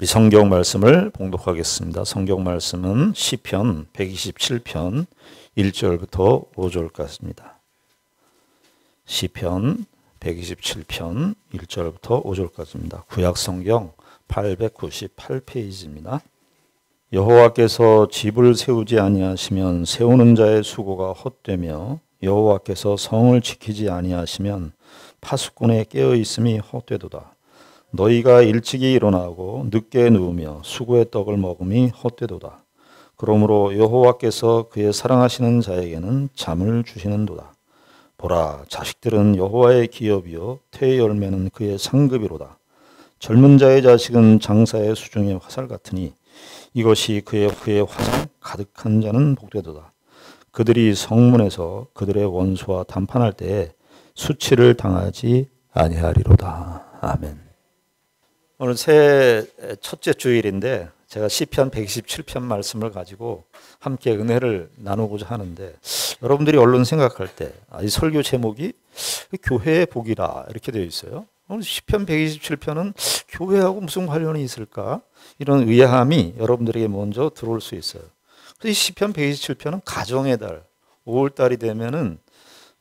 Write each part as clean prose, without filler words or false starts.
우리 성경 말씀을 봉독하겠습니다. 성경 말씀은 시편 127편 1절부터 5절까지입니다. 시편 127편 1절부터 5절까지입니다. 구약 성경 898페이지입니다. 여호와께서 집을 세우지 아니하시면 세우는 자의 수고가 헛되며 여호와께서 성을 지키지 아니하시면 파수꾼의 깨어 있음이 헛되도다. 너희가 일찍이 일어나고 늦게 누우며 수고의 떡을 먹음이 헛되도다. 그러므로 여호와께서 그의 사랑하시는 자에게는 잠을 주시는도다. 보라, 자식들은 여호와의 기업이요 태의 열매는 그의 상급이로다. 젊은 자의 자식은 장사의 수중의 화살 같으니 이것이 그의 화살 가득한 자는 복되도다. 그들이 성문에서 그들의 원수와 담판할 때에 수치를 당하지 아니하리로다. 아멘. 오늘 새해 첫째 주일인데 제가 시편 127편 말씀을 가지고 함께 은혜를 나누고자 하는데, 여러분들이 얼른 생각할 때 이 설교 제목이 교회의 복이라 이렇게 되어 있어요. 오늘 시편 127편은 교회하고 무슨 관련이 있을까? 이런 의아함이 여러분들에게 먼저 들어올 수 있어요. 그래서 이 시편 127편은 가정의 달, 5월달이 되면은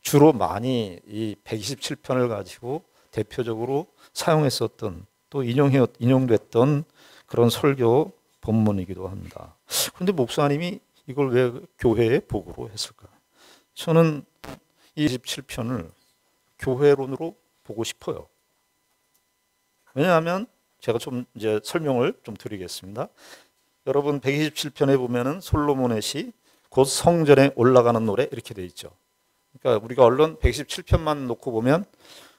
주로 많이 이 127편을 가지고 대표적으로 사용했었던, 또 인용됐던 그런 설교 본문이기도 합니다. 그런데 목사님이 이걸 왜 교회의 복으로 했을까? 저는 이 27편을 교회론으로 보고 싶어요. 왜냐하면 제가 좀 이제 설명을 좀 드리겠습니다. 여러분 127편에 보면은 솔로몬의 시, 곧 성전에 올라가는 노래 이렇게 돼 있죠. 그러니까 우리가 얼른 127편만 놓고 보면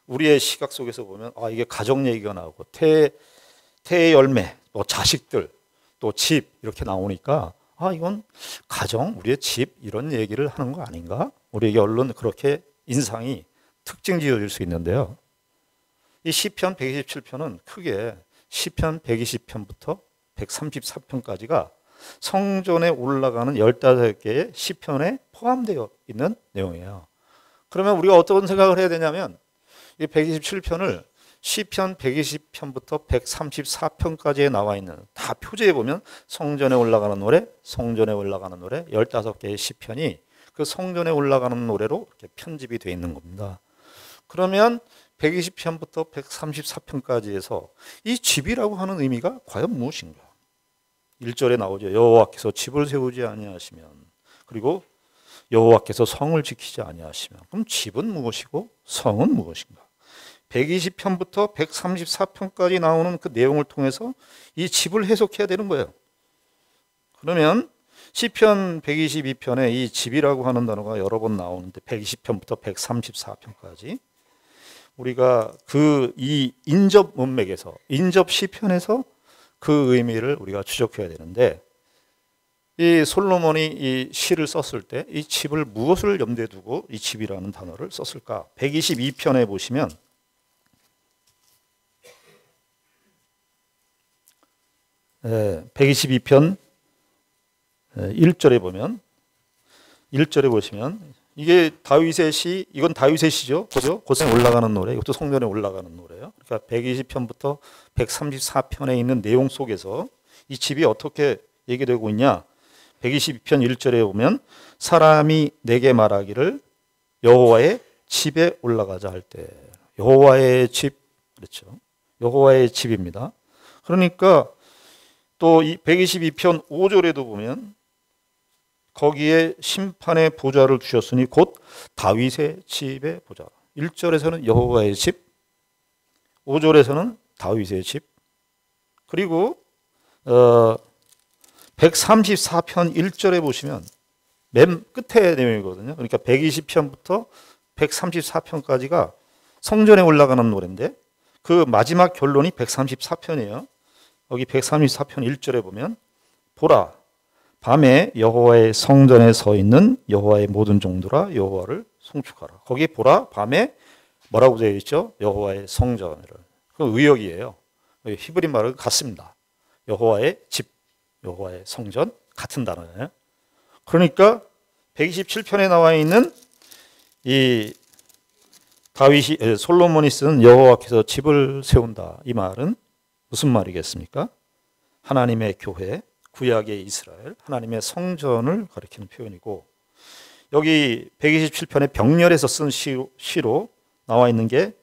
우리의 시각 속에서 보면 이게 가정 얘기가 나오고 태의 열매, 뭐 자식들, 또 집 이렇게 나오니까 이건 가정, 우리의 집 이런 얘기를 하는 거 아닌가? 우리에게 얼른 그렇게 인상이 특징 지어질 수 있는데요. 이 시편 127편은 크게 시편 120편부터 134편까지가 성전에 올라가는 15개의 시편에 포함되어 있는 내용이에요. 그러면 우리가 어떤 생각을 해야 되냐면 이 127편을 시편 120편부터 134편까지에 나와 있는 다 표제에 보면 성전에 올라가는 노래, 성전에 올라가는 노래 15개의 시편이 그 성전에 올라가는 노래로 이렇게 편집이 되어 있는 겁니다. 그러면 120편부터 134편까지에서 이 집이라고 하는 의미가 과연 무엇인가? 1절에 나오죠. 여호와께서 집을 세우지 아니하시면, 그리고 여호와께서 성을 지키지 아니하시면. 그럼 집은 무엇이고 성은 무엇인가? 120편부터 134편까지 나오는 그 내용을 통해서 이 집을 해석해야 되는 거예요. 그러면 시편 122편에 이 집이라고 하는 단어가 여러 번 나오는데 120편부터 134편까지 우리가 이 인접 문맥에서, 인접 시편에서 그 의미를 우리가 추적해야 되는데, 이 솔로몬이 이 시를 썼을 때 이 집을 무엇을 염두에 두고 이 집이라는 단어를 썼을까? 122편에 보시면 122편 1절에 보면 1절에 보시면 이게 다윗의 시, 이건 다윗의 시죠. 그죠? 고생에 올라가는 노래, 이것도 성전에 올라가는 노래예요. 그러니까 120편부터 134편에 있는 내용 속에서 이 집이 어떻게 얘기되고 있냐? 122편 1절에 보면 사람이 내게 말하기를 여호와의 집에 올라가자 할 때, 여호와의 집, 그렇죠? 여호와의 집입니다. 그러니까 또 이 122편 5절에도 보면 거기에 심판의 보좌를 두셨으니 곧 다윗의 집의 보좌. 1절에서는 여호와의 집, 5절에서는 다윗의 집. 그리고 134편 1절에 보시면 맨 끝에 내용이거든요. 그러니까 120편부터 134편까지가 성전에 올라가는 노래인데 그 마지막 결론이 134편이에요. 여기 134편 1절에 보면 보라, 밤에 여호와의 성전에 서 있는 여호와의 모든 종들아 여호와를 송축하라. 거기 보라, 밤에 뭐라고 되어 있죠? 여호와의 성전을. 그 의역이에요. 히브리 말은 같습니다. 여호와의 집, 여호와의 성전 같은 단어예요. 그러니까 127편에 나와 있는 이 솔로몬이 쓴 여호와께서 집을 세운다, 이 말은 무슨 말이겠습니까? 하나님의 교회, 구약의 이스라엘, 하나님의 성전을 가리키는 표현이고, 여기 127편의 병렬에서 쓴 시로 나와 있는 게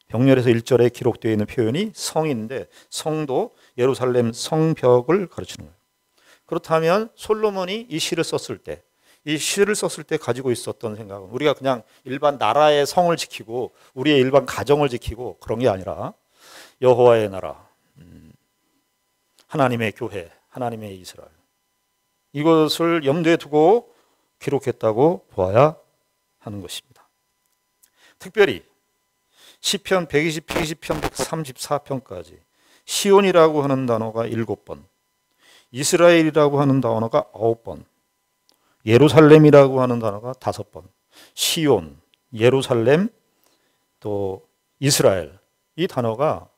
병렬에서 1절에 기록되어 있는 표현이 성인데, 성도 예루살렘 성벽을 가르치는 거예요. 그렇다면 솔로몬이 이 시를 썼을 때, 가지고 있었던 생각은 우리가 그냥 일반 나라의 성을 지키고 우리의 일반 가정을 지키고 그런 게 아니라 여호와의 나라, 하나님의 교회, 하나님의 이스라엘, 이것을 염두에 두고 기록했다고 보아야 하는 것입니다. 특별히 시편 120, 120편, 134편까지 시온이라고 하는 단어가 7번, 이스라엘이라고 하는 단어가 9번, 예루살렘이라고 하는 단어가 5번, 시온, 예루살렘, 또 이스라엘, 이 단어가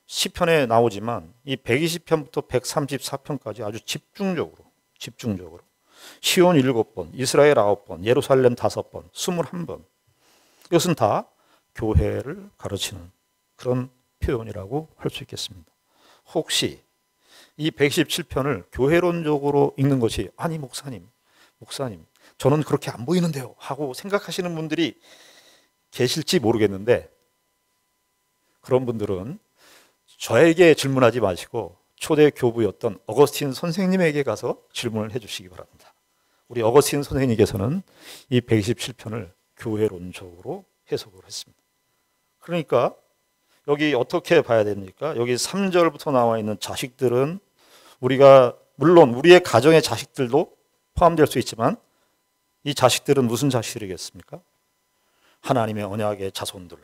시편에 나오지만 이 120편부터 134편까지 아주 집중적으로 시온 7번, 이스라엘 9번, 예루살렘 5번, 21번, 이것은 다 교회를 가르치는 그런 표현이라고 할 수 있겠습니다. 혹시 이 117편을 교회론적으로 읽는 것이, 아니 목사님 저는 그렇게 안 보이는데요 하고 생각하시는 분들이 계실지 모르겠는데, 그런 분들은 저에게 질문하지 마시고 초대 교부였던 어거스틴 선생님에게 가서 질문을 해주시기 바랍니다. 우리 어거스틴 선생님께서는 이 127편을 교회론적으로 해석을 했습니다. 그러니까 여기 어떻게 봐야 됩니까? 여기 3절부터 나와 있는 자식들은 우리가 물론 우리의 가정의 자식들도 포함될 수 있지만, 이 자식들은 무슨 자식들이겠습니까? 하나님의 언약의 자손들,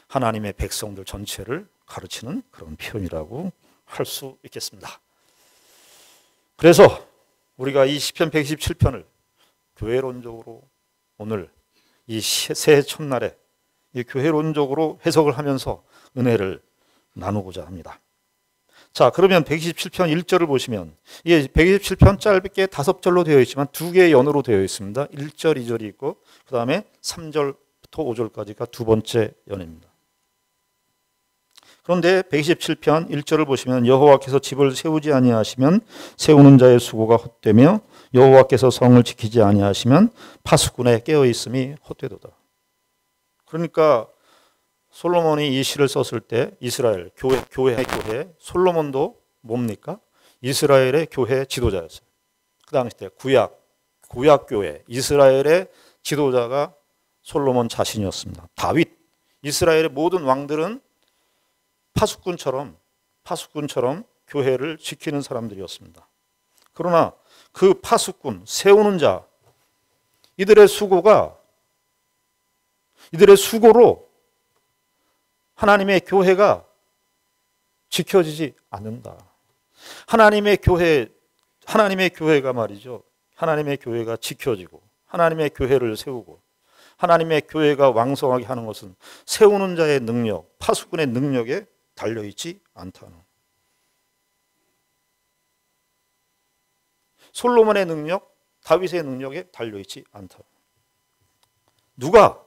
하나님의 백성들 전체를 가르치는 그런 표현이라고 할 수 있겠습니다. 그래서 우리가 이 시편 127편을 교회론적으로 오늘 이 새해 첫날에 이 교회론적으로 해석을 하면서 은혜를 나누고자 합니다. 자, 그러면 127편 1절을 보시면, 이게 127편 짧게 5절로 되어 있지만 2개의 연으로 되어 있습니다. 1절, 2절이 있고 그 다음에 3절부터 5절까지가 두 번째 연입니다. 그런데 127편 1절을 보시면, 여호와께서 집을 세우지 아니하시면 세우는 자의 수고가 헛되며 여호와께서 성을 지키지 아니하시면 파수꾼의 깨어있음이 헛되도다. 그러니까 솔로몬이 이 시를 썼을 때 이스라엘 교회 솔로몬도 뭡니까? 이스라엘의 교회 지도자였어요. 그 당시 때 구약 교회 이스라엘의 지도자가 솔로몬 자신이었습니다. 다윗, 이스라엘의 모든 왕들은 파수꾼처럼 교회를 지키는 사람들이었습니다. 그러나 그 파수꾼, 세우는 자, 이들의 수고로 하나님의 교회가 지켜지지 않는다. 하나님의 교회가 말이죠. 하나님의 교회가 지켜지고 하나님의 교회를 세우고 하나님의 교회가 왕성하게 하는 것은 세우는 자의 능력, 파수꾼의 능력에 달려있지 않다는. 솔로몬의 능력, 다윗의 능력에 달려있지 않다. 누가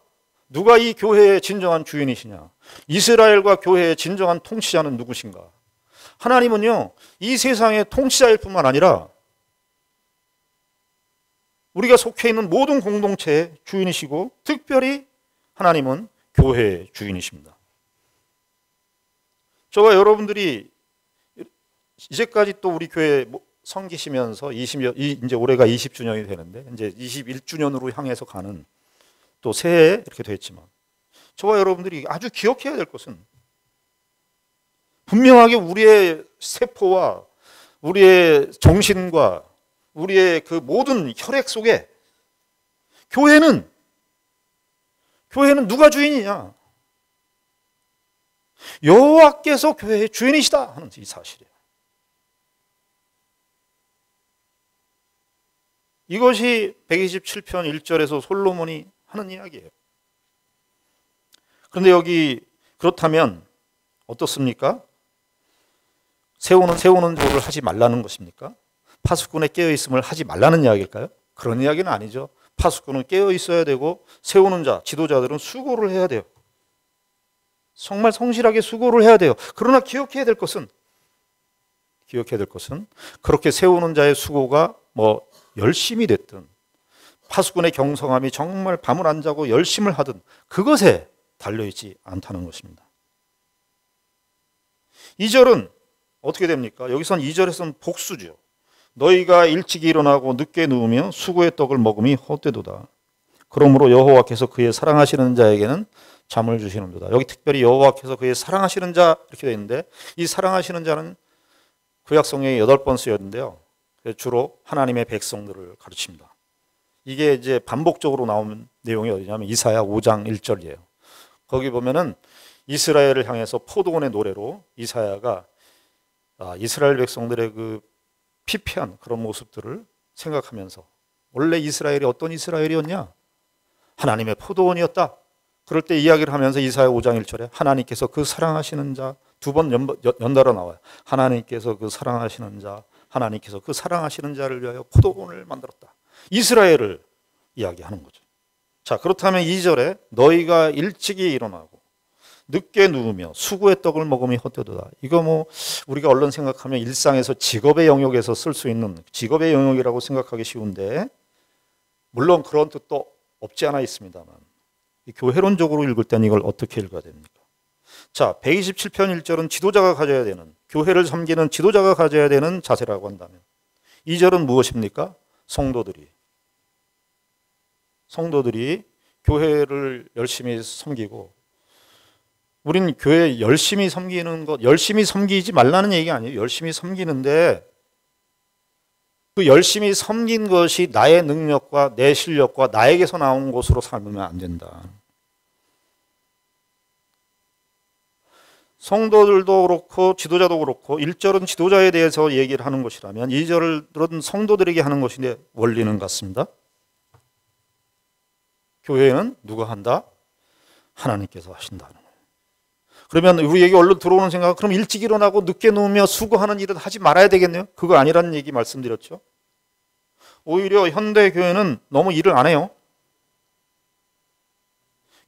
이 교회의 진정한 주인이시냐? 이스라엘과 교회의 진정한 통치자는 누구신가? 하나님은요, 이 세상의 통치자일 뿐만 아니라 우리가 속해 있는 모든 공동체의 주인이시고, 특별히 하나님은 교회의 주인이십니다. 저와 여러분들이 이제까지 또 우리 교회 섬기시면서 이제 올해가 20주년이 되는데, 이제 21주년으로 향해서 가는 또 새해 이렇게 됐지만, 저와 여러분들이 아주 기억해야 될 것은, 분명하게 우리의 세포와 우리의 정신과 우리의 그 모든 혈액 속에 교회는 누가 주인이냐? 여호와께서 교회의 주인이시다 하는 이 사실이에요. 이것이 127편 1절에서 솔로몬이 하는 이야기예요. 그런데 여기 그렇다면 어떻습니까? 세우는 조를 하지 말라는 것입니까? 파수꾼의 깨어있음을 하지 말라는 이야기일까요? 그런 이야기는 아니죠. 파수꾼은 깨어있어야 되고 세우는 자, 지도자들은 수고를 해야 돼요. 정말 성실하게 수고를 해야 돼요. 그러나 기억해야 될 것은 기억해야 될 것은 그렇게 세우는 자의 수고가 뭐 열심히 됐든 파수꾼의 경성함이 정말 밤을 안 자고 열심을 하든 그것에 달려있지 않다는 것입니다. 2절은 어떻게 됩니까? 여기선 2절에서는 복수죠. 너희가 일찍 일어나고 늦게 누우며 수고의 떡을 먹음이 헛되도다. 그러므로 여호와께서 그의 사랑하시는 자에게는 잠을 주시는도다. 여기 특별히 여호와께서 그의 사랑하시는 자 이렇게 되어 있는데 이 사랑하시는 자는 구약 성경에 8번 쓰였는데요. 주로 하나님의 백성들을 가르칩니다. 이게 이제 반복적으로 나오는 내용이 어디냐면 이사야 5장 1절이에요. 거기 보면은 이스라엘을 향해서 포도원의 노래로 이사야가 이스라엘 백성들의 그 피폐한 그런 모습들을 생각하면서 원래 이스라엘이 어떤 이스라엘이었냐? 하나님의 포도원이었다. 그럴 때 이야기를 하면서 이사야 5장 1절에 하나님께서 그 사랑하시는 자 두 번 연달아 나와요. 하나님께서 그 사랑하시는 자, 하나님께서 그 사랑하시는 자를 위하여 포도원을 만들었다. 이스라엘을 이야기하는 거죠. 자, 그렇다면 2절에 너희가 일찍이 일어나고 늦게 누우며 수고의 떡을 먹음이 헛되도다. 이거 뭐 우리가 얼른 생각하면 일상에서 직업의 영역에서 쓸 수 있는 직업의 영역이라고 생각하기 쉬운데 물론 그런 뜻도 없지 않아 있습니다만 교회론적으로 읽을 때는 이걸 어떻게 읽어야 됩니까? 자, 127편 1절은 지도자가 가져야 되는 교회를 섬기는 지도자가 가져야 되는 자세라고 한다면 2절은 무엇입니까? 성도들이 교회를 열심히 섬기고 우린 교회 열심히 섬기는 것, 열심히 섬기지 말라는 얘기가 아니에요. 열심히 섬기는데 그 열심히 섬긴 것이 나의 능력과 내 실력과 나에게서 나온 것으로 살면 안 된다. 성도들도 그렇고 지도자도 그렇고 1절은 지도자에 대해서 얘기를 하는 것이라면 2절은 성도들에게 하는 것인데 원리는 같습니다. 교회는 누가 한다? 하나님께서 하신다는 거예요. 그러면 우리에게 얼른 들어오는 생각은 그럼 일찍 일어나고 늦게 누우며 수고하는 일은 하지 말아야 되겠네요. 그거 아니라는 얘기 말씀드렸죠. 오히려 현대 교회는 너무 일을 안 해요.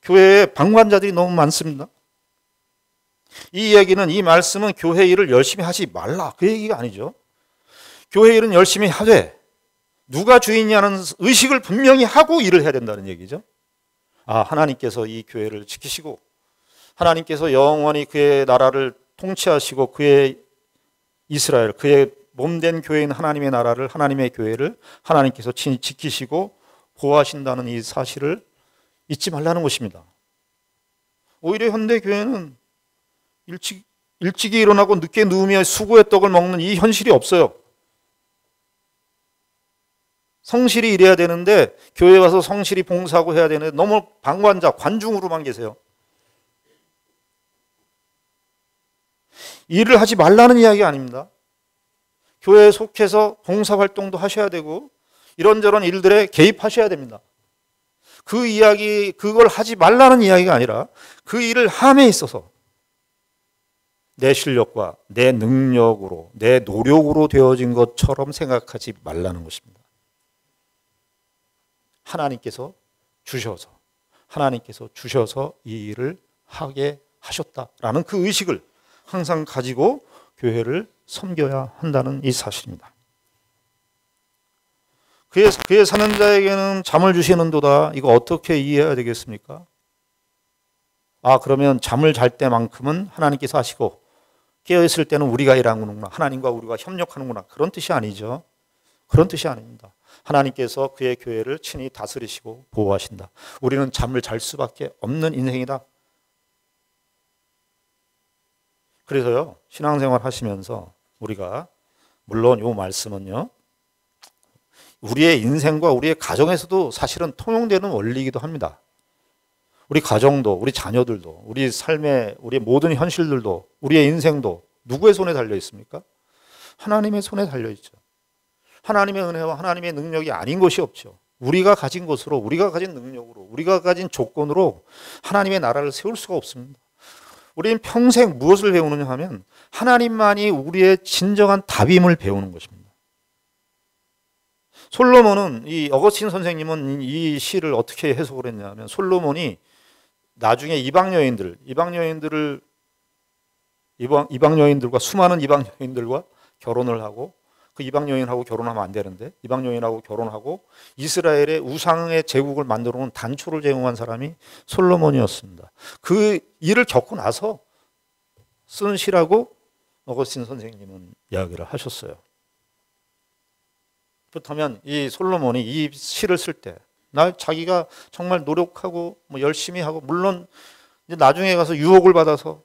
교회에 방관자들이 너무 많습니다. 이 얘기는 이 말씀은 교회 일을 열심히 하지 말라 그 얘기가 아니죠. 교회 일은 열심히 하되 누가 주인이냐는 의식을 분명히 하고 일을 해야 된다는 얘기죠. 하나님께서 이 교회를 지키시고 하나님께서 영원히 그의 나라를 통치하시고 그의 이스라엘, 그의 몸된 교회인 하나님의 나라를, 하나님의 교회를 하나님께서 친히 지키시고 보호하신다는 이 사실을 잊지 말라는 것입니다. 오히려 현대 교회는 일찍이 일어나고 늦게 누우며 수고의 떡을 먹는 이 현실이 없어요. 성실히 일해야 되는데 교회 와서 성실히 봉사하고 해야 되는데 너무 방관자, 관중으로만 계세요. 일을 하지 말라는 이야기 아닙니다. 교회에 속해서 봉사활동도 하셔야 되고 이런저런 일들에 개입하셔야 됩니다. 그 이야기, 그걸 하지 말라는 이야기가 아니라 그 일을 함에 있어서 내 실력과 내 능력으로, 내 노력으로 되어진 것처럼 생각하지 말라는 것입니다. 하나님께서 주셔서 이 일을 하게 하셨다라는 그 의식을 항상 가지고 교회를 섬겨야 한다는 이 사실입니다. 그의 사는 자에게는 잠을 주시는도다. 이거 어떻게 이해해야 되겠습니까? 그러면 잠을 잘 때만큼은 하나님께서 하시고 깨어있을 때는 우리가 일하는구나. 하나님과 우리가 협력하는구나. 그런 뜻이 아니죠. 그런 뜻이 아닙니다. 하나님께서 그의 교회를 친히 다스리시고 보호하신다. 우리는 잠을 잘 수밖에 없는 인생이다. 그래서요, 신앙생활 하시면서 우리가 물론 이 말씀은요, 우리의 인생과 우리의 가정에서도 사실은 통용되는 원리이기도 합니다. 우리 가정도, 우리 자녀들도, 우리 삶의, 우리의 모든 현실들도, 우리의 인생도 누구의 손에 달려 있습니까? 하나님의 손에 달려 있죠. 하나님의 은혜와 하나님의 능력이 아닌 것이 없죠. 우리가 가진 것으로, 우리가 가진 능력으로, 우리가 가진 조건으로 하나님의 나라를 세울 수가 없습니다. 우리는 평생 무엇을 배우느냐 하면 하나님만이 우리의 진정한 답임을 배우는 것입니다. 솔로몬은, 이 어거스틴 선생님은 이 시를 어떻게 해석을 했냐면 솔로몬이 나중에 이방 여인들과 수많은 이방 여인들과 결혼을 하고 그 이방 여인하고 결혼하면 안 되는데 이방 여인하고 결혼하고 이스라엘의 우상의 제국을 만들어 놓은 단초를 제공한 사람이 솔로몬이었습니다. 그 일을 겪고 나서 쓴 시라고 어거스틴 선생님은 이야기를 하셨어요. 그렇다면 이 솔로몬이 이 시를 쓸 때 자기가 정말 노력하고 뭐 열심히 하고 물론 이제 나중에 가서 유혹을 받아서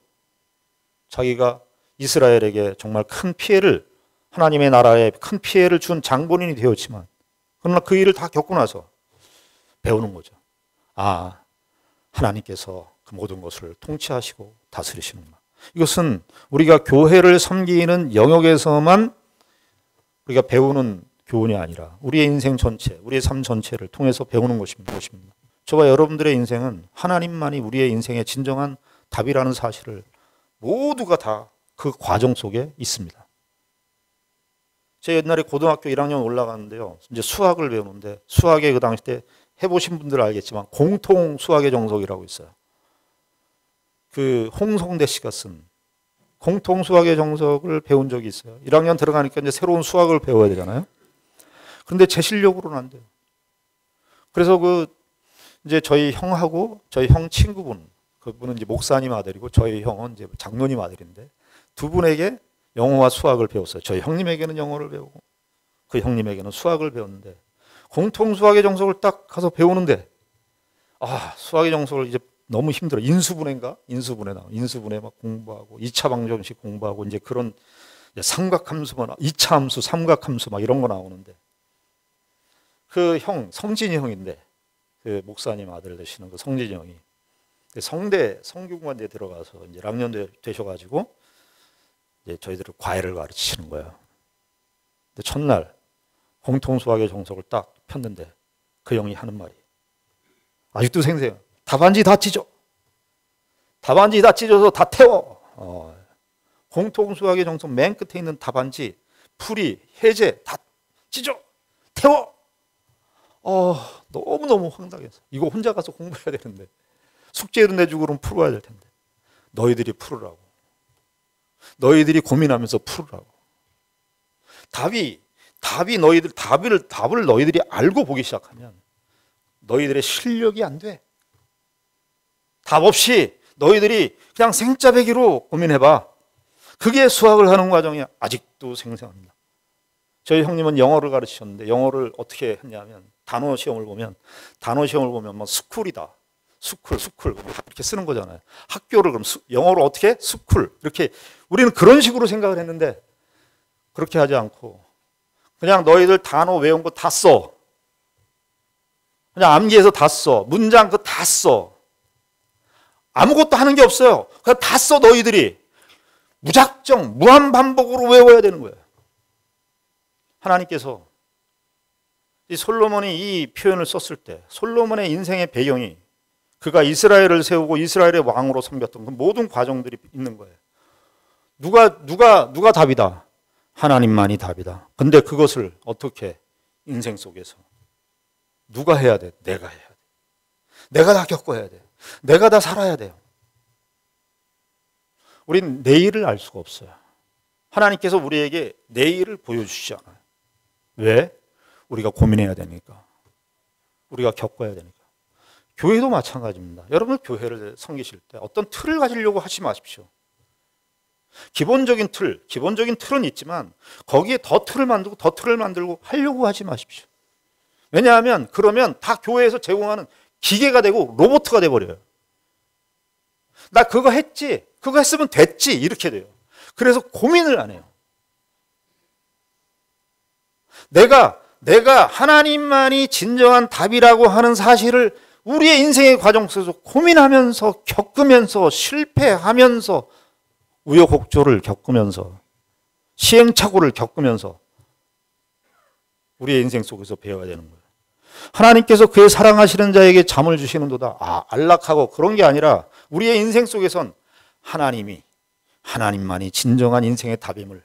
자기가 이스라엘에게 정말 큰 피해를 하나님의 나라에 큰 피해를 준 장본인이 되었지만 그러나 그 일을 다 겪고 나서 배우는 거죠. 아, 하나님께서 그 모든 것을 통치하시고 다스리시는구나. 이것은 우리가 교회를 섬기는 영역에서만 우리가 배우는 교훈이 아니라 우리의 인생 전체, 우리의 삶 전체를 통해서 배우는 것입니다. 저와 여러분들의 인생은 하나님만이 우리의 인생의 진정한 답이라는 사실을 모두가 다 그 과정 속에 있습니다. 제가 옛날에 고등학교 1학년 올라갔는데요. 이제 수학을 배우는데 수학의 그 당시 때 해보신 분들은 알겠지만 공통 수학의 정석이라고 있어요. 그 홍성대 씨가 쓴 공통 수학의 정석을 배운 적이 있어요. 1학년 들어가니까 이제 새로운 수학을 배워야 되잖아요. 그런데 제 실력으로는 안 돼요. 그래서 이제 저희 형하고 저희 형 친구분, 그분은 이제 목사님 아들이고 저희 형은 이제 장로님 아들인데 두 분에게 영어와 수학을 배웠어요. 저희 형님에게는 영어를 배우고 그 형님에게는 수학을 배웠는데 공통 수학의 정석을 딱 가서 배우는데 수학의 정석을 이제 너무 힘들어. 인수분해 막 공부하고 2차 방정식 공부하고 이제 그런 삼각함수만 2차 함수, 삼각함수 막 이런 거 나오는데 그 형 성진이 형인데 그 목사님 아들 되시는 그 성진이 형이 성대 성균관대에 들어가서 이제 학년 되셔가지고 이제 저희들을 과외를 가르치시는 거예요. 근데 첫날 공통 수학의 정석을 딱 폈는데 그 형이 하는 말이 아직도 생생해요. 답안지 다 찢어. 답안지 다 찢어서 다 태워. 공통 수학의 정석 맨 끝에 있는 답안지, 풀이, 해제 다 찢어. 태워. 너무너무 황당해서 이거 혼자 가서 공부해야 되는데 숙제를 내주고 그러면 풀어야 될 텐데 너희들이 풀으라고. 너희들이 고민하면서 풀으라고. 답을 너희들이 알고 보기 시작하면 너희들의 실력이 안 돼. 답 없이 너희들이 그냥 생짜배기로 고민해봐. 그게 수학을 하는 과정이 아직도 생생합니다. 저희 형님은 영어를 가르치셨는데 영어를 어떻게 했냐면 단어 시험을 보면 뭐 스쿨이다. 스쿨 이렇게 쓰는 거잖아요. 학교를 그럼 영어로 어떻게? 스쿨. 이렇게 우리는 그런 식으로 생각을 했는데 그렇게 하지 않고 그냥 너희들 단어 외운 거 다 써. 그냥 암기해서 다 써. 문장 그거 다 써. 아무것도 하는 게 없어요. 그냥 다 써 너희들이. 무작정 무한 반복으로 외워야 되는 거예요. 하나님께서 이 솔로몬이 이 표현을 썼을 때 솔로몬의 인생의 배경이 그가 이스라엘을 세우고 이스라엘의 왕으로 섬겼던 그 모든 과정들이 있는 거예요. 누가 답이다? 하나님만이 답이다. 근데 그것을 어떻게 인생 속에서 누가 해야 돼? 내가 해야 돼. 내가 다 겪어야 돼. 내가 다 살아야 돼요. 우린 내일을 알 수가 없어요. 하나님께서 우리에게 내일을 보여주시지 않아요. 왜? 우리가 고민해야 되니까. 우리가 겪어야 되니까. 교회도 마찬가지입니다. 여러분 교회를 섬기실 때 어떤 틀을 가지려고 하지 마십시오. 기본적인 틀은 있지만 거기에 더 틀을 만들고 하려고 하지 마십시오. 왜냐하면 그러면 다 교회에서 제공하는 기계가 되고 로봇가 돼버려요. 나 그거 했지, 그거 했으면 됐지 이렇게 돼요. 그래서 고민을 안 해요. 내가 하나님만이 진정한 답이라고 하는 사실을 우리의 인생의 과정 속에서 고민하면서 겪으면서 실패하면서 우여곡절을 겪으면서 시행착오를 겪으면서 우리의 인생 속에서 배워야 되는 거예요. 하나님께서 그의 사랑하시는 자에게 잠을 주시는도다. 안락하고 그런 게 아니라 우리의 인생 속에선 하나님만이 진정한 인생의 답임을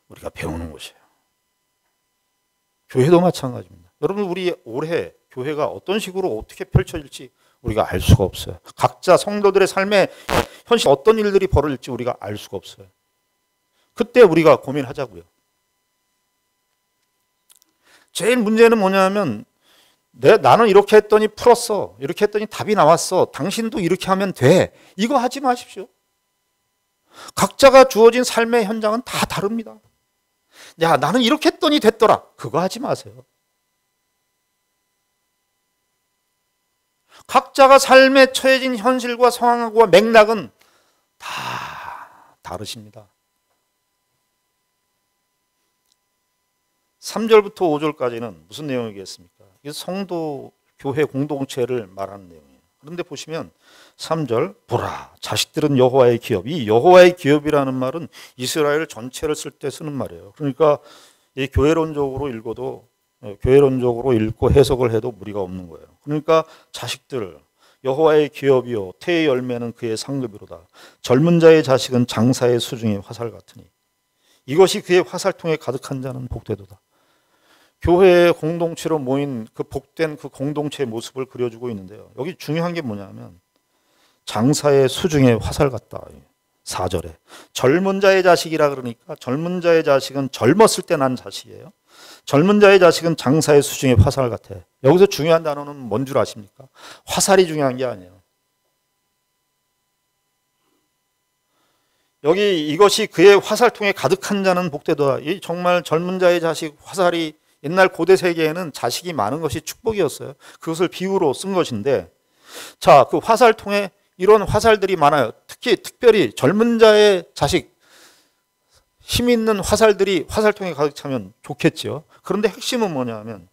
우리가 배우는 것이에요. 교회도 마찬가지입니다. 여러분 우리 올해 교회가 어떤 식으로 어떻게 펼쳐질지 우리가 알 수가 없어요. 각자 성도들의 삶에 현실 어떤 일들이 벌어질지 우리가 알 수가 없어요. 그때 우리가 고민하자고요. 제일 문제는 뭐냐면 나는 이렇게 했더니 풀었어. 이렇게 했더니 답이 나왔어. 당신도 이렇게 하면 돼. 이거 하지 마십시오. 각자가 주어진 삶의 현장은 다 다릅니다. 야, 나는 이렇게 했더니 됐더라. 그거 하지 마세요. 각자가 삶에 처해진 현실과 상황과 맥락은 다 다르십니다. 3절부터 5절까지는 무슨 내용이겠습니까? 이게 성도 교회 공동체를 말하는 내용이에요. 그런데 보시면 3절, 보라, 자식들은 여호와의 기업. 이 여호와의 기업이라는 말은 이스라엘 전체를 쓸 때 쓰는 말이에요. 그러니까 이 교회론적으로 읽고 해석을 해도 무리가 없는 거예요. 그러니까 자식들, 여호와의 기업이요 태의 열매는 그의 상급이로다. 젊은 자의 자식은 장사의 수중의 화살 같으니 이것이 그의 화살통에 가득한 자는 복되도다. 교회의 공동체로 모인 그 복된 그 공동체의 모습을 그려주고 있는데요. 여기 중요한 게 뭐냐면 장사의 수중의 화살 같다. 4절에 젊은 자의 자식이라 그러니까 젊은 자의 자식은 젊었을 때 난 자식이에요. 젊은 자의 자식은 장사의 수중의 화살 같아. 여기서 중요한 단어는 뭔 줄 아십니까? 화살이 중요한 게 아니에요. 여기 이것이 그의 화살통에 가득한 자는 복되도다. 이 정말 젊은 자의 자식 화살이 옛날 고대 세계에는 자식이 많은 것이 축복이었어요. 그것을 비유로 쓴 것인데, 자, 그 화살통에 이런 화살들이 많아요. 특별히 젊은 자의 자식, 힘 있는 화살들이 화살통에 가득 차면 좋겠죠. 그런데 핵심은 뭐냐면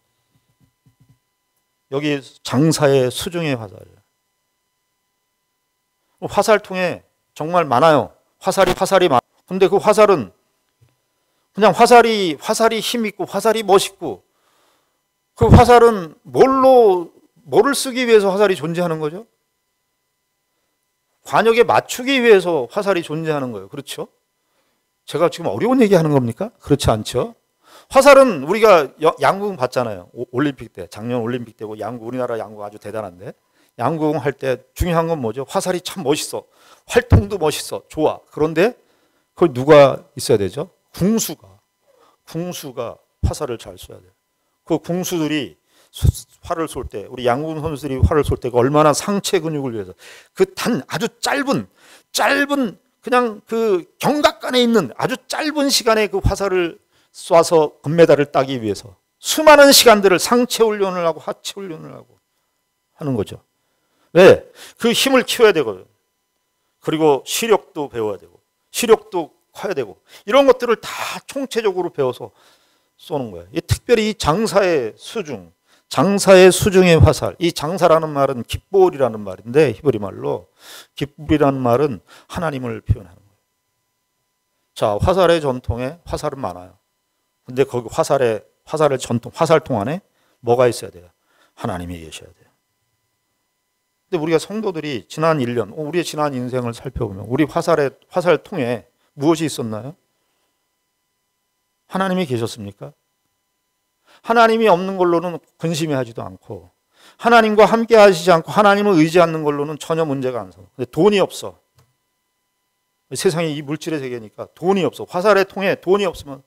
여기 장사의 수중의 화살이에요. 화살통에 정말 많아요. 화살이 많아요. 근데 그 화살은 그냥 화살이 힘 있고 화살이 멋있고, 그 화살은 뭐를 쓰기 위해서 화살이 존재하는 거죠? 관역에 맞추기 위해서 화살이 존재하는 거예요. 그렇죠? 제가 지금 어려운 얘기하는 겁니까? 그렇지 않죠? 화살은 우리가 양궁 봤잖아요. 올림픽 때, 작년 올림픽 때고 양궁, 우리나라 양궁 아주 대단한데, 양궁 할 때 중요한 건 뭐죠? 화살이 참 멋있어. 활동도 멋있어. 좋아. 그런데 거기 누가 있어야 되죠? 궁수가 화살을 잘 쏘야 돼요. 그 궁수들이 활을 쏠 때, 우리 양궁 선수들이 활을 쏠 때가 얼마나 상체 근육을 위해서 그 아주 짧은 그냥 그 경각간에 있는 아주 짧은 시간에 그 화살을 쏴서 금메달을 따기 위해서 수많은 시간들을 상체 훈련을 하고 하체 훈련을 하고 하는 거죠. 왜? 그 힘을 키워야 되거든요. 그리고 시력도 배워야 되고, 시력도 커야 되고, 이런 것들을 다 총체적으로 배워서 쏘는 거예요. 특별히 이 장사의 수중의 화살. 이 장사라는 말은 깃볼이라는 말인데, 히브리 말로 깃볼이라는 말은 하나님을 표현하는 거예요. 자, 화살의 전통에 화살은 많아요. 근데 거기 화살통 안에 뭐가 있어야 돼요? 하나님이 계셔야 돼요. 근데 우리가 성도들이 지난 1년, 우리의 지난 인생을 살펴보면 우리 화살통에 무엇이 있었나요? 하나님이 계셨습니까? 하나님이 없는 걸로는 근심해 하지도 않고, 하나님과 함께 하시지 않고 하나님을 의지하는 걸로는 전혀 문제가 안 생겨. 근데 돈이 없어. 세상이 이 물질의 세계니까 돈이 없어. 화살의 통에 돈이 없으면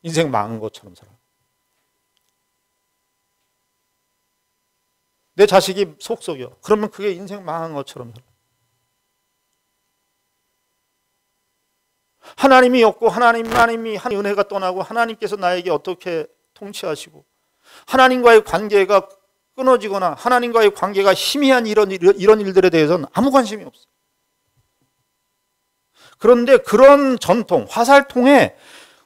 인생 망한 것처럼 살아. 내 자식이 속썩여. 그러면 그게 인생 망한 것처럼 살아. 하나님이 없고 하나님이 한 은혜가 떠나고 하나님께서 나에게 어떻게 통치하시고 하나님과의 관계가 끊어지거나 하나님과의 관계가 희미한 이런 일들에 대해서는 아무 관심이 없어요. 그런데 그런 전통, 화살통에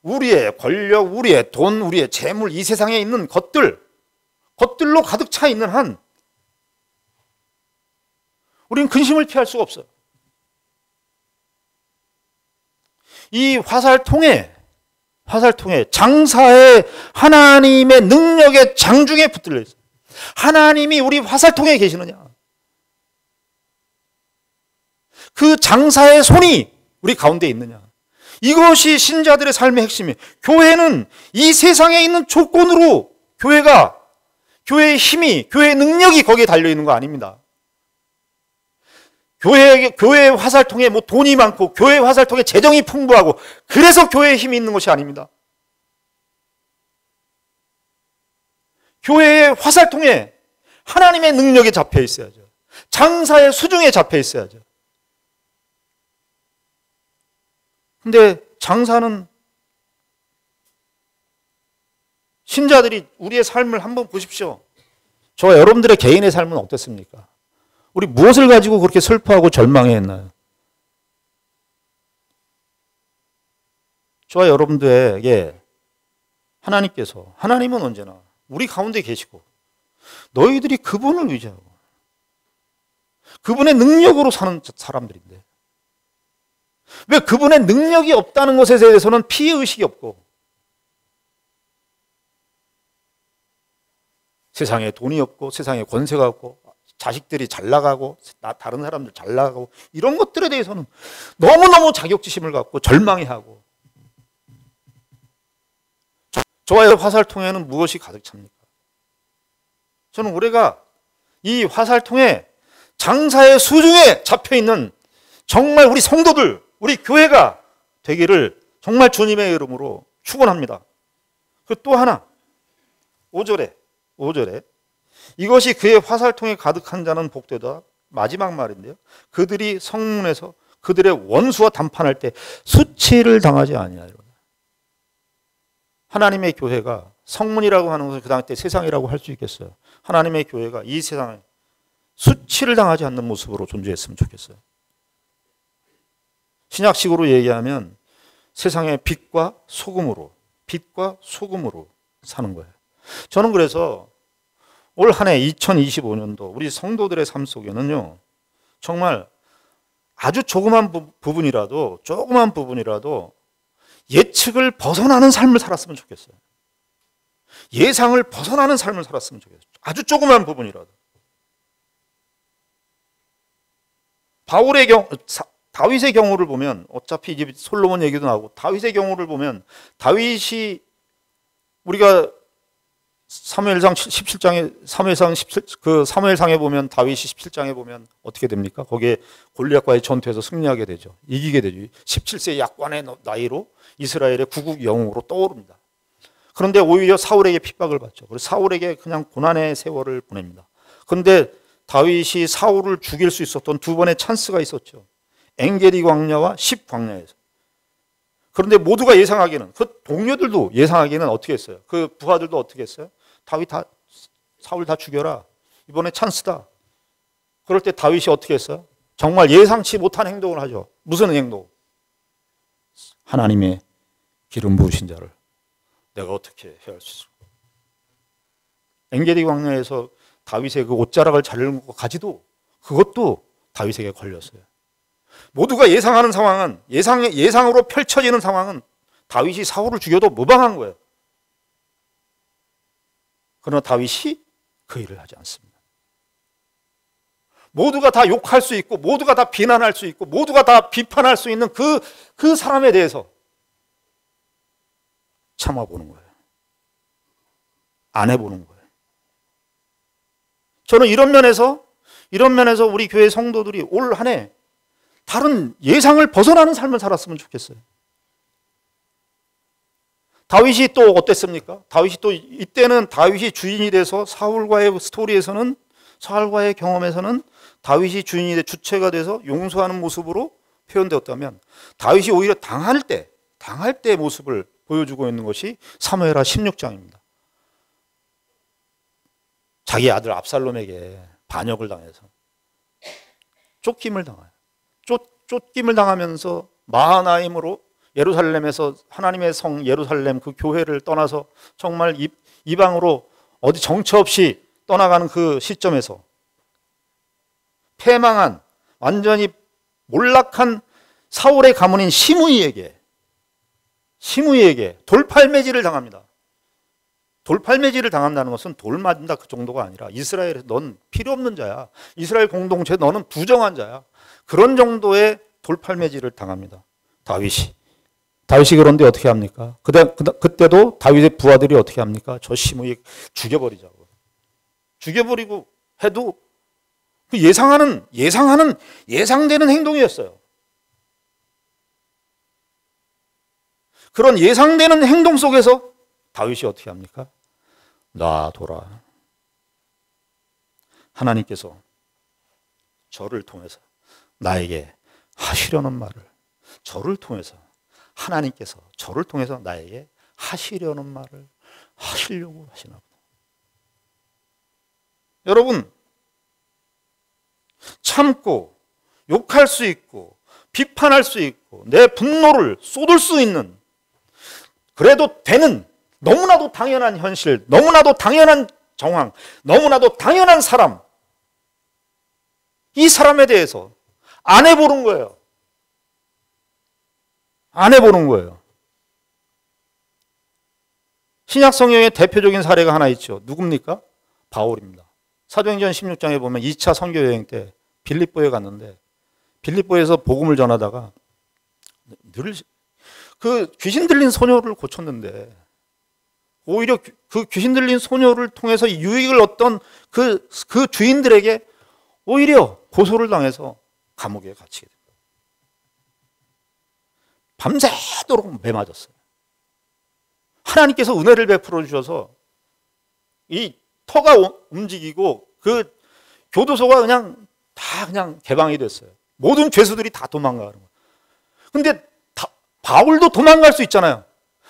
우리의 권력, 우리의 돈, 우리의 재물, 이 세상에 있는 것들로 가득 차 있는 한 우리는 근심을 피할 수가 없어요. 이 화살통에 장사에 하나님의 능력의 장중에 붙들려 있어요. 하나님이 우리 화살통에 계시느냐? 그 장사의 손이 우리 가운데 있느냐? 이것이 신자들의 삶의 핵심이에요. 교회는 이 세상에 있는 조건으로 교회의 힘이, 교회의 능력이 거기에 달려 있는 거 아닙니다. 교회 화살통에 뭐 돈이 많고 교회 화살통에 재정이 풍부하고 그래서 교회에 힘이 있는 것이 아닙니다. 교회의 화살통에 하나님의 능력이 잡혀 있어야죠. 장사의 수중에 잡혀 있어야죠. 근데 장사는 신자들이 우리의 삶을 한번 보십시오. 저와 여러분들의 개인의 삶은 어땠습니까? 우리 무엇을 가지고 그렇게 슬퍼하고 절망해 했나요? 저와 여러분들에게 하나님은 언제나 우리 가운데 계시고 너희들이 그분을 의지하고 그분의 능력으로 사는 사람들인데 왜 그분의 능력이 없다는 것에 대해서는 피해의식이 없고 세상에 돈이 없고 세상에 권세가 없고 자식들이 잘 나가고 다른 사람들 잘 나가고 이런 것들에 대해서는 너무너무 자격지심을 갖고 절망해하고 저와의 화살통에는 무엇이 가득 찹니까? 저는 우리가 이 화살통에 장사의 수중에 잡혀있는 정말 우리 성도들, 우리 교회가 되기를 정말 주님의 이름으로 축원합니다. 그 또 하나 5절에 이것이 그의 화살통에 가득한 자는 복되다. 마지막 말인데요. 그들이 성문에서 그들의 원수와 담판할 때 수치를 당하지 아니하리라. 하나님의 교회가 성문이라고 하는 것을 그 당시 때 세상이라고 할 수 있겠어요. 하나님의 교회가 이 세상에 수치를 당하지 않는 모습으로 존재했으면 좋겠어요. 신약식으로 얘기하면 세상의 빛과 소금으로 사는 거예요. 저는 그래서 올 한 해 2025년도 우리 성도들의 삶 속에는요, 정말 아주 조그만 부분이라도 예측을 벗어나는 삶을 살았으면 좋겠어요. 예상을 벗어나는 삶을 살았으면 좋겠어요. 아주 조그만 부분이라도. 다윗의 경우를 보면 어차피 이제 솔로몬 얘기도 나오고 다윗의 경우를 보면 다윗이 우리가 사무엘상 17장에 사무엘상에 보면 다윗이 17장에 보면 어떻게 됩니까? 거기에 골리앗과의 전투에서 승리하게 되죠. 이기게 되죠. 17세 약관의 나이로 이스라엘의 구국 영웅으로 떠오릅니다. 그런데 오히려 사울에게 핍박을 받죠. 그래서 사울에게 그냥 고난의 세월을 보냅니다. 그런데 다윗이 사울을 죽일 수 있었던 두 번의 찬스가 있었죠. 엔게디 광야와 십 광야에서. 그런데 모두가 예상하기는, 그 동료들도 예상하기는 어떻게 했어요? 그 부하들도 어떻게 했어요? 사울 다 죽여라. 이번에 찬스다. 그럴 때 다윗이 어떻게 했어요? 정말 예상치 못한 행동을 하죠. 무슨 행동? 하나님의 기름 부으신 자를 내가 어떻게 해야 할 수 있을까? 엔게디 광야에서 다윗의 그 옷자락을 자르는 것까지도 그것도 다윗에게 걸렸어요. 모두가 예상하는 상황은 예상으로 펼쳐지는 상황은 다윗이 사울을 죽여도 무방한 거예요. 그러나 다윗이 그 일을 하지 않습니다. 모두가 다 욕할 수 있고 모두가 다 비난할 수 있고 모두가 다 비판할 수 있는 그 사람에 대해서 참아보는 거예요. 안 해보는 거예요. 저는 이런 면에서 우리 교회 성도들이 올 한 해 다른 예상을 벗어나는 삶을 살았으면 좋겠어요. 다윗이 또 어땠습니까? 이때는 다윗이 주인이 돼서 사울과의 경험에서는 다윗이 주인이 돼 주체가 돼서 용서하는 모습으로 표현되었다면 다윗이 오히려 당할 때의 모습을 보여주고 있는 것이 사무엘하 16장입니다. 자기 아들 압살롬에게 반역을 당해서 쫓김을 당해요. 쫓김을 당하면서 마하나임으로 예루살렘에서 하나님의 성 예루살렘 그 교회를 떠나서 정말 이방으로 어디 정처 없이 떠나가는 그 시점에서 패망한 완전히 몰락한 사울의 가문인 시므이에게 돌팔매질을 당합니다. 돌팔매질을 당한다는 것은 돌 맞는다 그 정도가 아니라 이스라엘에 넌 필요 없는 자야. 이스라엘 공동체 너는 부정한 자야. 그런 정도의 돌팔매질을 당합니다. 다윗이 그런데 어떻게 합니까? 그때도 다윗의 부하들이 어떻게 합니까? 저 시므이 죽여버리자고. 죽여버리고 해도 그 예상되는 행동이었어요. 그런 예상되는 행동 속에서 다윗이 어떻게 합니까? 놔둬라. 하나님께서 저를 통해서 나에게 하시려는 말을, 저를 통해서 하나님께서 저를 통해서 나에게 하시려는 말을 하시려고 하시나 보다. 여러분, 참고 욕할 수 있고 비판할 수 있고 내 분노를 쏟을 수 있는, 그래도 되는, 너무나도 당연한 현실, 너무나도 당연한 정황, 너무나도 당연한 사람, 이 사람에 대해서 안 해보는 거예요. 안 해보는 거예요. 신약 성경의 대표적인 사례가 하나 있죠. 누굽니까? 바울입니다. 사도행전 16장에 보면 2차 선교 여행 때 빌립보에 갔는데, 빌립보에서 복음을 전하다가 늘 그 귀신 들린 소녀를 고쳤는데, 오히려 그 귀신 들린 소녀를 통해서 유익을 얻던 그 주인들에게 오히려 고소를 당해서 감옥에 갇히게 됩니다. 밤새도록 매맞았어요. 하나님께서 은혜를 베풀어 주셔서 이 터가 움직이고 그 교도소가 그냥 개방이 됐어요. 모든 죄수들이 다 도망가는 거예요. 근데 바울도 도망갈 수 있잖아요.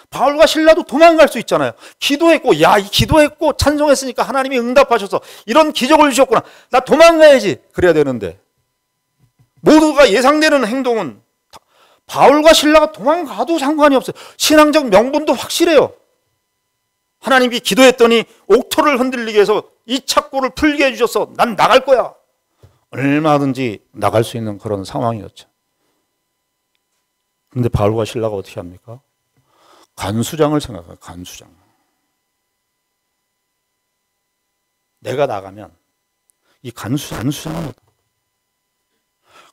바울과 실라도 도망갈 수 있잖아요. 기도했고 찬송했으니까 하나님이 응답하셔서 이런 기적을 주셨구나. 나 도망가야지. 그래야 되는데 모두가 예상되는 행동은 바울과 실라가 도망가도 상관이 없어요. 신앙적 명분도 확실해요. 하나님이 기도했더니 옥토를 흔들리게 해서 이 착고를 풀게 해주셔서 난 나갈 거야. 얼마든지 나갈 수 있는 그런 상황이었죠. 그런데 바울과 실라가 어떻게 합니까? 간수장을 생각해요. 간수장. 내가 나가면 이 간수장은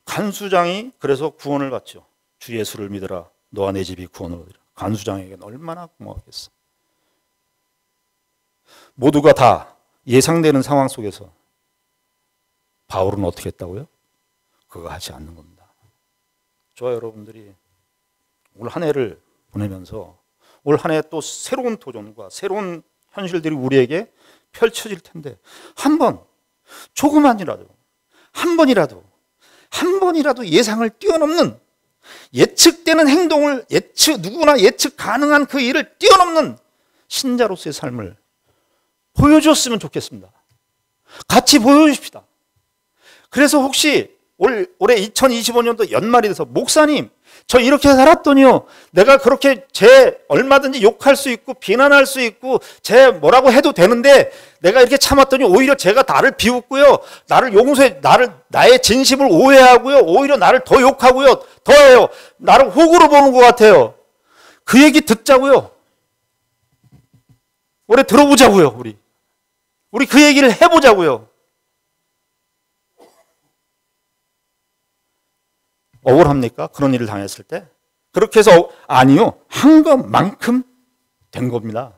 간수장이 그래서 구원을 받죠. 주 예수를 믿으라. 너와 내 집이 구원을 얻으리라. 간수장에게는 얼마나 고마웠겠어. 모두가 다 예상되는 상황 속에서 바울은 어떻게 했다고요? 그거 하지 않는 겁니다. 저와 여러분들이 올 한 해를 보내면서 올 한 해 또 새로운 도전과 새로운 현실들이 우리에게 펼쳐질 텐데 조금만이라도 한 번이라도 예상을 뛰어넘는, 예측되는 행동을 누구나 예측 가능한 그 일을 뛰어넘는 신자로서의 삶을 보여줬으면 좋겠습니다. 같이 보여주십시다. 그래서 혹시 올해 2025년도 연말이 돼서 목사님 저 이렇게 살았더니요, 내가 그렇게 얼마든지 욕할 수 있고 비난할 수 있고 뭐라고 해도 되는데 내가 이렇게 참았더니 오히려 제가 나를 비웃고요, 나의 진심을 오해하고요, 오히려 나를 더 욕하고요, 더 해요. 나를 호구로 보는 것 같아요. 그 얘기 듣자고요. 올해 들어보자고요. 우리 그 얘기를 해보자고요. 억울합니까? 그런 일을 당했을 때? 그렇게 해서 아니요. 한 것만큼 된 겁니다.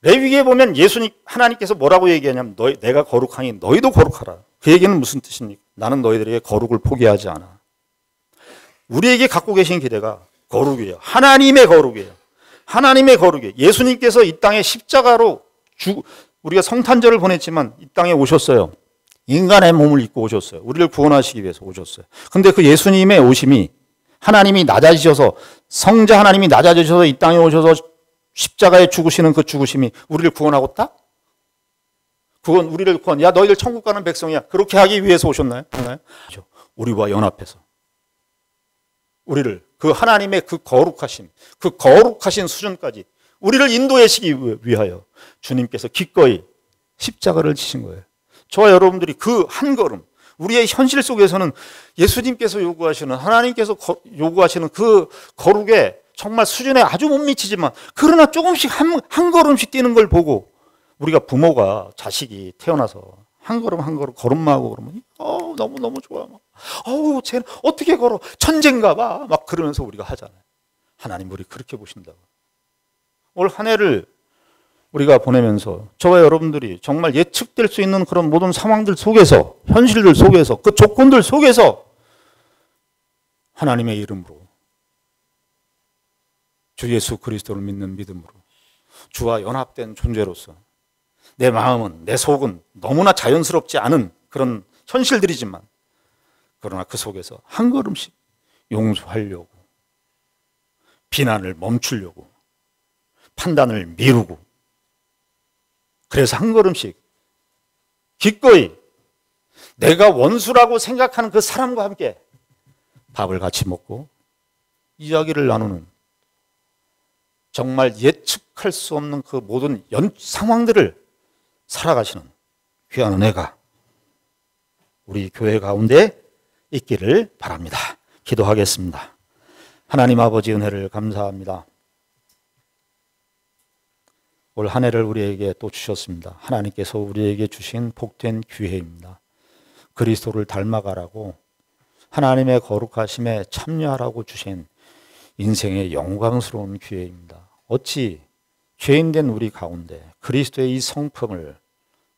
레위기에 보면 하나님께서 뭐라고 얘기하냐면 내가 거룩하니 너희도 거룩하라. 그 얘기는 무슨 뜻입니까? 나는 너희들에게 거룩을 포기하지 않아. 우리에게 갖고 계신 기대가 거룩이에요. 하나님의 거룩이에요. 하나님의 거룩이에요. 예수님께서 이 땅에 십자가로 우리가 성탄절을 보냈지만 이 땅에 오셨어요. 인간의 몸을 입고 오셨어요. 우리를 구원하시기 위해서 오셨어요. 근데 그 예수님의 오심이 하나님이 낮아지셔서, 성자 하나님이 낮아지셔서 이 땅에 오셔서 십자가에 죽으시는 그 죽으심이 우리를 구원하겠다? 그건 우리를 야 너희들 천국 가는 백성이야. 그렇게 하기 위해서 오셨나요? 우리와 연합해서 우리를 그 하나님의 그 거룩하신 수준까지 우리를 인도하시기 위하여 주님께서 기꺼이 십자가를 지신 거예요. 저와 여러분들이 그 한 걸음, 우리의 현실 속에서는 예수님께서 요구하시는, 하나님께서 요구하시는 그 거룩에 정말 수준에 아주 못 미치지만, 그러나 조금씩 한 걸음씩 뛰는 걸 보고, 우리가 부모가 자식이 태어나서 한 걸음 걸음만 하고 그러면 너무 좋아. 쟤는 어떻게 걸어? 천재인가 봐. 막 그러면서 우리가 하잖아요. 하나님 우리 그렇게 보신다고. 올 한 해를 우리가 보내면서 저와 여러분들이 정말 예측될 수 있는 그런 모든 상황들 속에서, 현실들 속에서, 그 조건들 속에서 하나님의 이름으로, 주 예수 그리스도를 믿는 믿음으로, 주와 연합된 존재로서 내 마음은, 내 속은 너무나 자연스럽지 않은 그런 현실들이지만, 그러나 그 속에서 한 걸음씩 용서하려고, 비난을 멈추려고, 판단을 미루고, 그래서 한 걸음씩 기꺼이 내가 원수라고 생각하는 그 사람과 함께 밥을 같이 먹고 이야기를 나누는, 정말 예측할 수 없는 그 모든 상황들을 살아가시는 귀한 은혜가 우리 교회 가운데 있기를 바랍니다. 기도하겠습니다. 하나님 아버지, 은혜를 감사합니다. 올 한 해를 우리에게 또 주셨습니다. 하나님께서 우리에게 주신 복된 기회입니다. 그리스도를 닮아가라고, 하나님의 거룩하심에 참여하라고 주신 인생의 영광스러운 기회입니다. 어찌 죄인된 우리 가운데 그리스도의 이 성품을,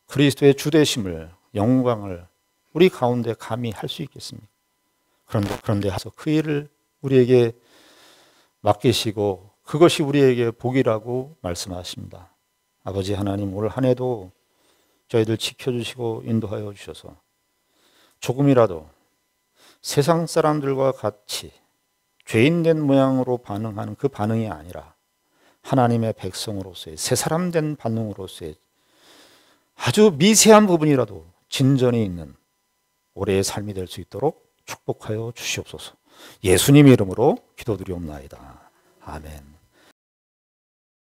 그리스도의 주되심을, 영광을 우리 가운데 감히 할 수 있겠습니까? 그런데 하서 그 일을 우리에게 맡기시고 그것이 우리에게 복이라고 말씀하십니다. 아버지 하나님, 올 한 해도 저희들 지켜주시고 인도하여 주셔서 조금이라도 세상 사람들과 같이 죄인된 모양으로 반응하는 그 반응이 아니라 하나님의 백성으로서의 새 사람 된 반응으로서의 아주 미세한 부분이라도 진전이 있는 올해의 삶이 될 수 있도록 축복하여 주시옵소서. 예수님 이름으로 기도드리옵나이다. 아멘.